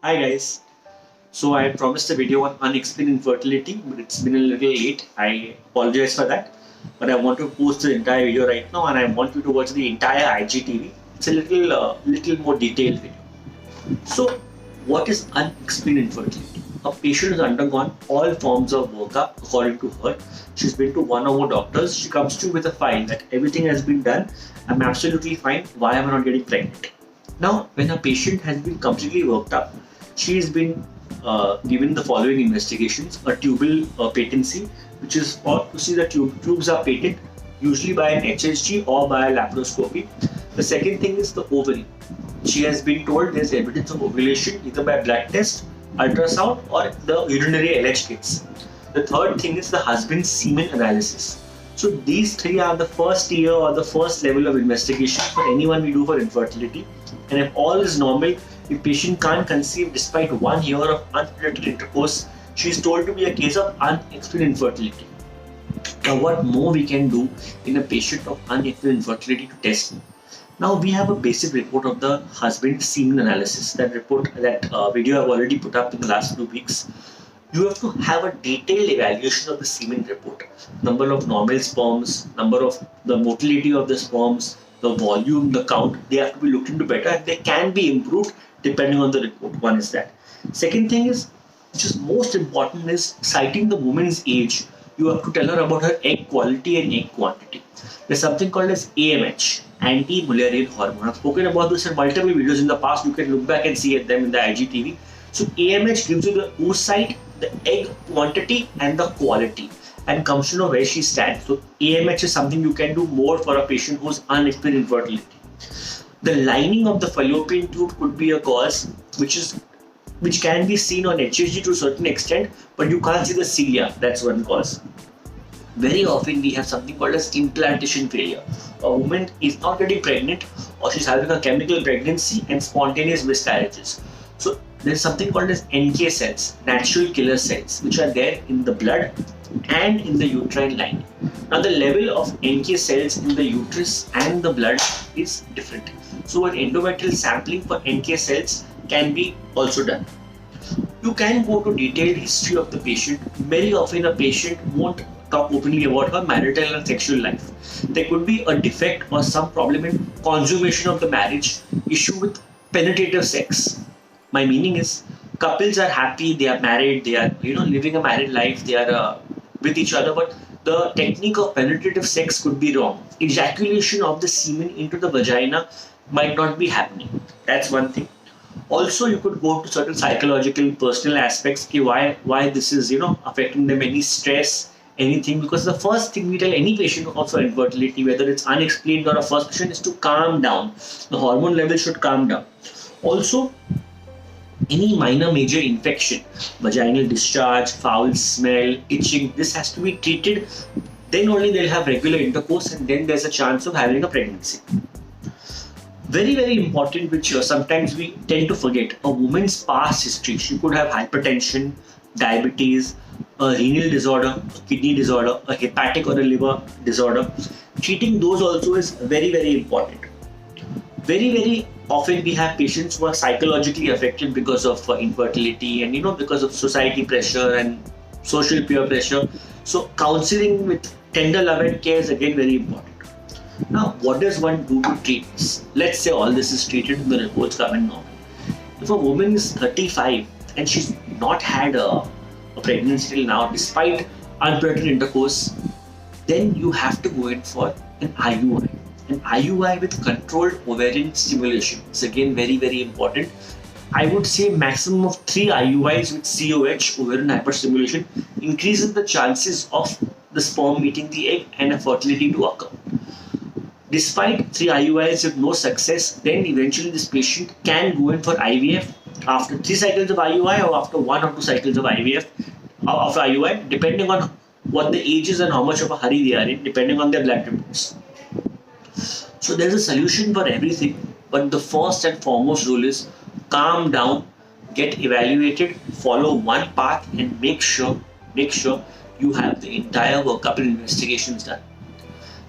Hi guys. So I promised a video on unexplained infertility, but it's been a little late. I apologize for that. But I want to post the entire video right now, and I want you to watch the entire IGTV. It's a little more detailed video. So, what is unexplained infertility? A patient has undergone all forms of workup according to her. She's been to one or more doctors. She comes to you with a file that everything has been done. I'm absolutely fine. Why am I not getting pregnant? Now, when a patient has been completely worked up, she has been given the following investigations: a tubal patency, which is for to see the tubes are patent, usually by an HSG or by a laparoscopy. The second thing is the ovary. She has been told there's evidence of ovulation either by blood test, ultrasound, or the urinary LH kits. The third thing is the husband's semen analysis. So these three are the first tier or the first level of investigation for anyone we do for infertility. And if all is normal, if patient can't conceive despite 1 year of unprotected intercourse, she is told to be a case of unexplained infertility. Now, what more we can do in a patient of unexplained infertility to test? Now we have a basic report of the husband's semen analysis. That video I've already put up in the last 2 weeks. You have to have a detailed evaluation of the semen report. Number of normal sperms, number of the motility of the sperms, the volume, the count. They have to be looked into better, and they can be improved depending on the report. One is that. Second thing is, which is most important, is citing the woman's age. You have to tell her about her egg quality and egg quantity. There's something called as AMH, anti-mullerian hormone. I've spoken about this in multiple videos in the past. You can look back and see them in the IGTV. So AMH gives you the oocyte, the egg quantity, and the quality, and comes to know where she stands. So AMH is something you can do more for a patient who's unexplained infertility. The lining of the fallopian tube could be a cause, which can be seen on HSG to a certain extent, but you can't see the cilia. That's one cause. Very often we have something called as implantation failure. A woman is not getting pregnant, or she's having a chemical pregnancy and spontaneous miscarriages. So there's something called as NK cells, natural killer cells, which are there in the blood and in the uterine lining. Now the level of NK cells in the uterus and the blood is different. So an endometrial sampling for NK cells can be also done. You can go to detailed history of the patient. Very often a patient won't talk openly about her marital and sexual life. There could be a defect or some problem in consummation of the marriage, issue with penetrative sex. My meaning is, couples are happy, they are married, they are living a married life, they are with each other, but the technique of penetrative sex could be wrong. Ejaculation of the semen into the vagina might not be happening. That's one thing. Also, you could go to certain psychological, personal aspects, why this is affecting them, any stress, anything, because the first thing we tell any patient also infertility, whether it's unexplained or a first patient, is to calm down. The hormone level should calm down. Also, any minor major infection, vaginal discharge, foul smell, itching, this has to be treated. Then only they'll have regular intercourse, and then there's a chance of having a pregnancy. Very, very important, which sometimes we tend to forget, a woman's past history. She could have hypertension, diabetes, a renal disorder, a kidney disorder, a hepatic or a liver disorder. Treating those also is very, very important. Very, very often we have patients who are psychologically affected because of infertility, and because of society pressure and social peer pressure. So counseling with tender love and care is again very important. Now, what does one do to treat this? Let's say all this is treated and the reports come in normal. If a woman is 35 and she's not had a pregnancy till now, despite unprotected intercourse, then you have to go in for an IUI. An IUI with controlled ovarian stimulation is again very, very important. I would say maximum of 3 IUIs with COH, ovarian hyperstimulation, increases the chances of the sperm meeting the egg and a fertility to occur. Despite 3 IUIs with no success, then eventually this patient can go in for IVF after 3 cycles of IUI, or after 1 or 2 cycles of IVF of IUI, depending on what the age is and how much of a hurry they are in, depending on their blood reports. So there's a solution for everything, but the first and foremost rule is calm down, get evaluated, follow one path, and make sure you have the entire workup and investigations done.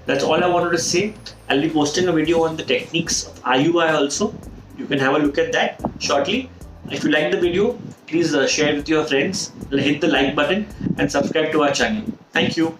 That's all I wanted to say. I'll be posting a video on the techniques of IUI also. You can have a look at that shortly. If you like the video, please share with your friends, hit the like button and subscribe to our channel. Thank you.